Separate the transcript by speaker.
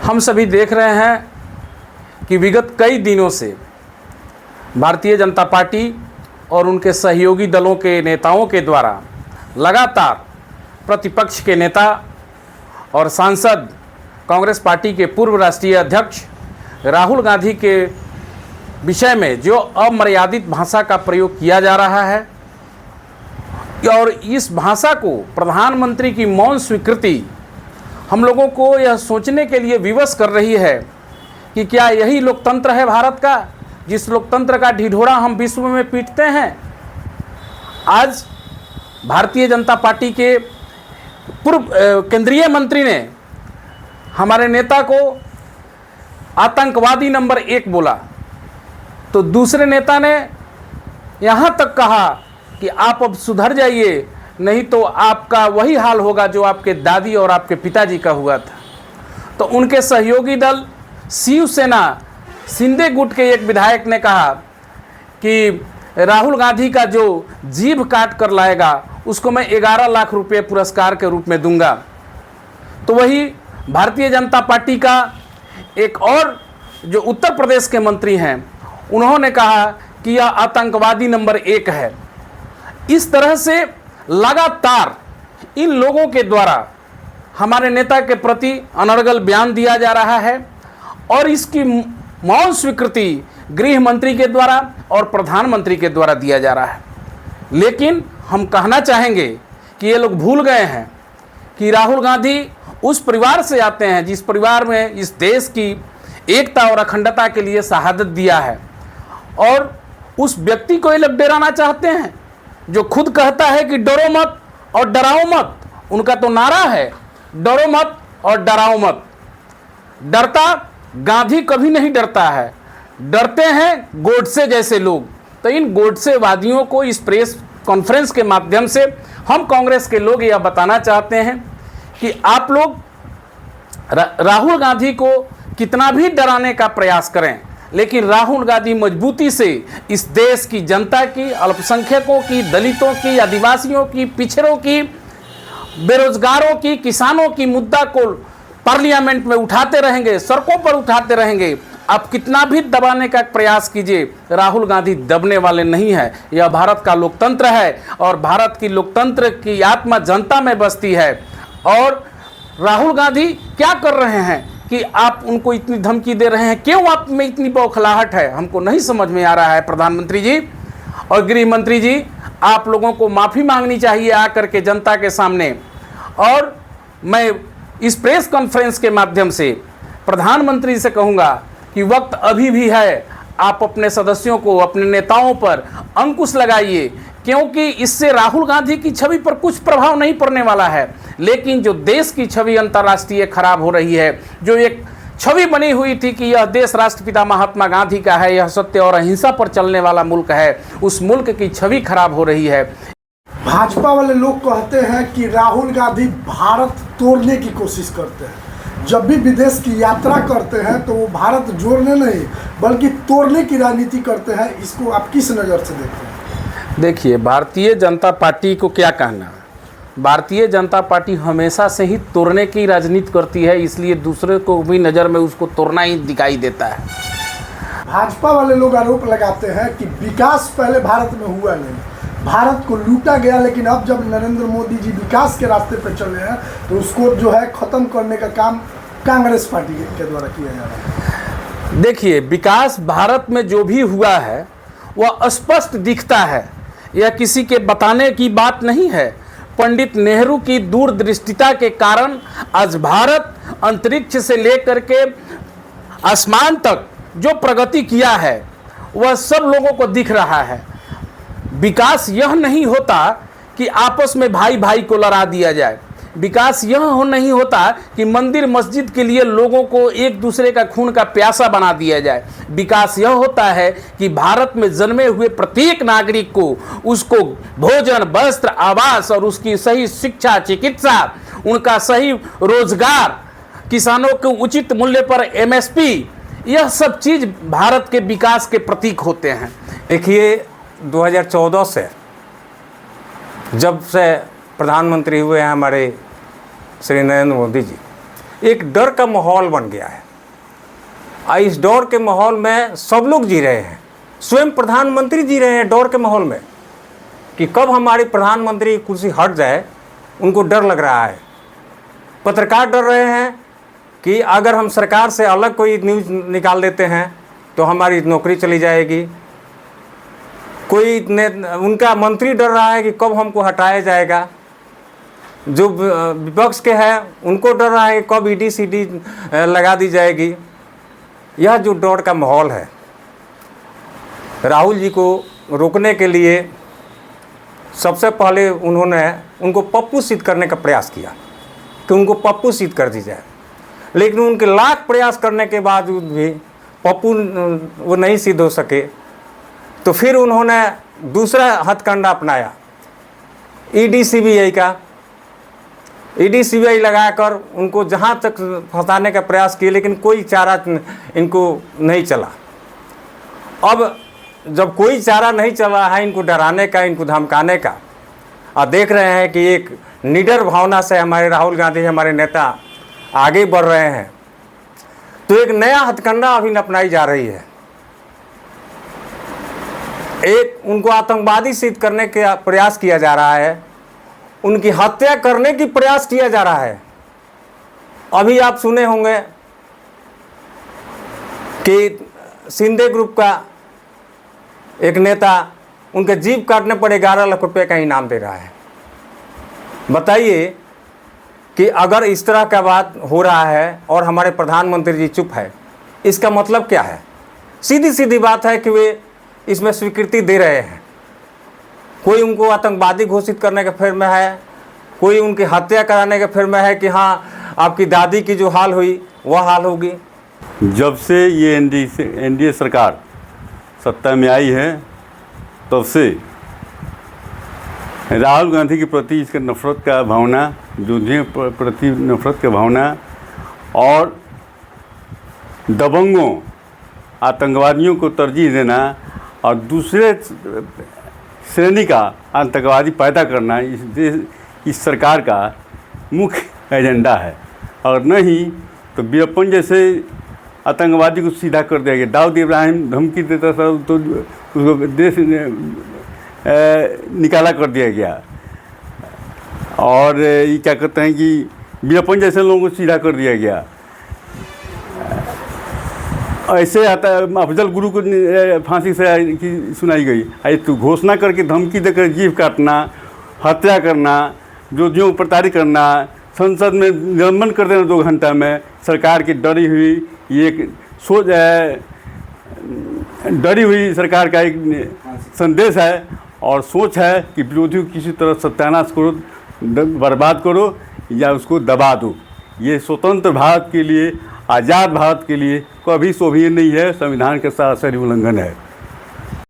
Speaker 1: हम सभी देख रहे हैं कि विगत कई दिनों से भारतीय जनता पार्टी और उनके सहयोगी दलों के नेताओं के द्वारा लगातार प्रतिपक्ष के नेता और सांसद कांग्रेस पार्टी के पूर्व राष्ट्रीय अध्यक्ष राहुल गांधी के विषय में जो अमर्यादित भाषा का प्रयोग किया जा रहा है और इस भाषा को प्रधानमंत्री की मौन स्वीकृति हम लोगों को यह सोचने के लिए विवश कर रही है कि क्या यही लोकतंत्र है भारत का, जिस लोकतंत्र का ढिढोरा हम विश्व में पीटते हैं। आज भारतीय जनता पार्टी के पूर्व केंद्रीय मंत्री ने हमारे नेता को आतंकवादी नंबर 1 बोला, तो दूसरे नेता ने यहाँ तक कहा कि आप अब सुधर जाइए, नहीं तो आपका वही हाल होगा जो आपके दादी और आपके पिताजी का हुआ था। तो उनके सहयोगी दल शिवसेना शिंदे गुट के एक विधायक ने कहा कि राहुल गांधी का जो जीभ काट कर लाएगा उसको मैं 11 लाख रुपए पुरस्कार के रूप में दूंगा। तो वही भारतीय जनता पार्टी का एक और जो उत्तर प्रदेश के मंत्री हैं उन्होंने कहा कि यह आतंकवादी नंबर 1 है। इस तरह से लगातार इन लोगों के द्वारा हमारे नेता के प्रति अनर्गल बयान दिया जा रहा है और इसकी मौन स्वीकृति गृह मंत्री के द्वारा और प्रधानमंत्री के द्वारा दिया जा रहा है। लेकिन हम कहना चाहेंगे कि ये लोग भूल गए हैं कि राहुल गांधी उस परिवार से आते हैं जिस परिवार में इस देश की एकता और अखंडता के लिए शहादत दिया है, और उस व्यक्ति को ये लोग डराना चाहते हैं जो खुद कहता है कि डरो मत और डराओ मत। उनका तो नारा है डरो मत और डराओ मत। डरता गांधी कभी नहीं डरता है, डरते हैं गोडसे जैसे लोग। तो इन गोडसेवादियों को इस प्रेस कॉन्फ्रेंस के माध्यम से हम कांग्रेस के लोग यह बताना चाहते हैं कि आप लोग राहुल गांधी को कितना भी डराने का प्रयास करें, लेकिन राहुल गांधी मजबूती से इस देश की जनता की, अल्पसंख्यकों की, दलितों की, आदिवासियों की, पिछड़ों की, बेरोजगारों की, किसानों की मुद्दा को पार्लियामेंट में उठाते रहेंगे, सड़कों पर उठाते रहेंगे। आप कितना भी दबाने का प्रयास कीजिए, राहुल गांधी दबने वाले नहीं है। यह भारत का लोकतंत्र है और भारत की लोकतंत्र की आत्मा जनता में बसती है। और राहुल गांधी क्या कर रहे हैं कि आप उनको इतनी धमकी दे रहे हैं, क्यों आप में इतनी बौखलाहट है, हमको नहीं समझ में आ रहा है। प्रधानमंत्री जी और गृह मंत्री जी, आप लोगों को माफ़ी मांगनी चाहिए आकर के जनता के सामने। और मैं इस प्रेस कॉन्फ्रेंस के माध्यम से प्रधानमंत्री से कहूँगा कि वक्त अभी भी है, आप अपने सदस्यों को, अपने नेताओं पर अंकुश लगाइए, क्योंकि इससे राहुल गांधी की छवि पर कुछ प्रभाव नहीं पड़ने वाला है, लेकिन जो देश की छवि अंतर्राष्ट्रीय खराब हो रही है, जो एक छवि बनी हुई थी कि यह देश राष्ट्रपिता महात्मा गांधी का है, यह सत्य और अहिंसा पर चलने वाला मुल्क है, उस मुल्क की छवि खराब हो रही है।
Speaker 2: भाजपा वाले लोग कहते हैं कि राहुल गांधी भारत तोड़ने की कोशिश करते हैं। जब भी विदेश की यात्रा करते हैं तो वो भारत जोड़ने नहीं बल्कि तोड़ने की राजनीति करते हैं। इसको आप किस नज़र से देखते हैं?
Speaker 1: देखिए, भारतीय जनता पार्टी को क्या कहना, भारतीय जनता पार्टी हमेशा से ही तोड़ने की राजनीति करती है, इसलिए दूसरे को भी नज़र में उसको तोड़ना ही दिखाई देता है।
Speaker 2: भाजपा वाले लोग आरोप लगाते हैं कि विकास पहले भारत में हुआ नहीं, भारत को लूटा गया, लेकिन अब जब नरेंद्र मोदी जी विकास के रास्ते पर चले हैं तो उसको जो है ख़त्म करने का काम कांग्रेस पार्टी के द्वारा किया जा रहा है।
Speaker 1: देखिए, विकास भारत में जो भी हुआ है वह स्पष्ट दिखता है, यह किसी के बताने की बात नहीं है। पंडित नेहरू की दूरदृष्टिता के कारण आज भारत अंतरिक्ष से लेकर के आसमान तक जो प्रगति किया है वह सब लोगों को दिख रहा है। विकास यह नहीं होता कि आपस में भाई भाई को लड़ा दिया जाए, विकास यह नहीं होता कि मंदिर मस्जिद के लिए लोगों को एक दूसरे का खून का प्यासा बना दिया जाए। विकास यह होता है कि भारत में जन्मे हुए प्रत्येक नागरिक को उसको भोजन, वस्त्र, आवास और उसकी सही शिक्षा, चिकित्सा, उनका सही रोजगार, किसानों को उचित मूल्य पर MSP, यह सब चीज़ भारत के विकास के प्रतीक होते हैं।
Speaker 3: देखिए, 2014 से जब से प्रधानमंत्री हुए हैं हमारे श्री नरेंद्र मोदी जी, एक डर का माहौल बन गया है। और इस डर के माहौल में सब लोग जी रहे हैं, स्वयं प्रधानमंत्री जी रहे हैं डर के माहौल में कि कब हमारी प्रधानमंत्री की कुर्सी हट जाए। उनको डर लग रहा है। पत्रकार डर रहे हैं कि अगर हम सरकार से अलग कोई न्यूज़ निकाल देते हैं तो हमारी नौकरी चली जाएगी। उनका मंत्री डर रहा है कि कब हमको हटाया जाएगा। जो विपक्ष के हैं उनको डर रहा है कि कब ईडी सीडी लगा दी जाएगी। यह जो डर का माहौल है, राहुल जी को रोकने के लिए सबसे पहले उन्होंने उनको पप्पू सिद्ध करने का प्रयास किया कि उनको पप्पू सिद्ध कर दी जाए, लेकिन उनके लाख प्रयास करने के बावजूद भी पप्पू वो नहीं सिद्ध हो सके। तो फिर उन्होंने दूसरा हथकंडा अपनाया, ईडी सीबीआई का। ईडी सीबीआई लगाकर उनको जहाँ तक फंसाने का प्रयास किए, लेकिन कोई चारा इनको नहीं चला। अब जब कोई चारा नहीं चला है इनको डराने का, इनको धमकाने का, और देख रहे हैं कि एक निडर भावना से हमारे राहुल गांधी हमारे नेता आगे बढ़ रहे हैं, तो एक नया हथकंडा अभी अपनाई जा रही है। एक उनको आतंकवादी सिद्ध करने का प्रयास किया जा रहा है, उनकी हत्या करने की प्रयास किया जा रहा है। अभी आप सुने होंगे कि शिंदे ग्रुप का एक नेता उनके जीभ काटने पर 11 लाख रुपए का इनाम दे रहा है। बताइए कि अगर इस तरह का बात हो रहा है और हमारे प्रधानमंत्री जी चुप है, इसका मतलब क्या है? सीधी सीधी बात है कि वे इसमें स्वीकृति दे रहे हैं। कोई उनको आतंकवादी घोषित करने के फेर में है, कोई उनकी हत्या कराने के फेर में है कि हाँ आपकी दादी की जो हाल हुई वह हाल होगी।
Speaker 4: जब से ये एनडीए सरकार सत्ता में आई है तब से राहुल गांधी के प्रति इसका नफरत का भावना, विरोधियों के प्रति नफरत का भावना और दबंगों आतंकवादियों को तरजीह देना और दूसरे श्रेणी का आतंकवादी पैदा करना इस सरकार का मुख्य एजेंडा है। और नहीं तो वीरप्पन जैसे आतंकवादी को सीधा कर दिया गया। दाऊद इब्राहिम धमकी देता था तो उसको देश निकाला कर दिया गया। और ये क्या कहते हैं कि वीरप्पन जैसे लोगों को सीधा कर दिया गया। ऐसे आता अफजल गुरु को फांसी से की सुनाई गई। तो घोषणा करके धमकी देकर जीभ काटना, हत्या करना, विरोधियों को प्रताड़ित करना, संसद में निलंबन कर देना 2 घंटा में। सरकार की डरी हुई ये सोच डरी हुई सरकार का एक संदेश है और सोच है कि विरोधियों को किसी तरह सत्यानाश करो, बर्बाद करो या उसको दबा दो। ये स्वतंत्र भारत के लिए, आज़ाद भारत के लिए कभी शोभनीय नहीं है, संविधान के सरासर उल्लंघन है।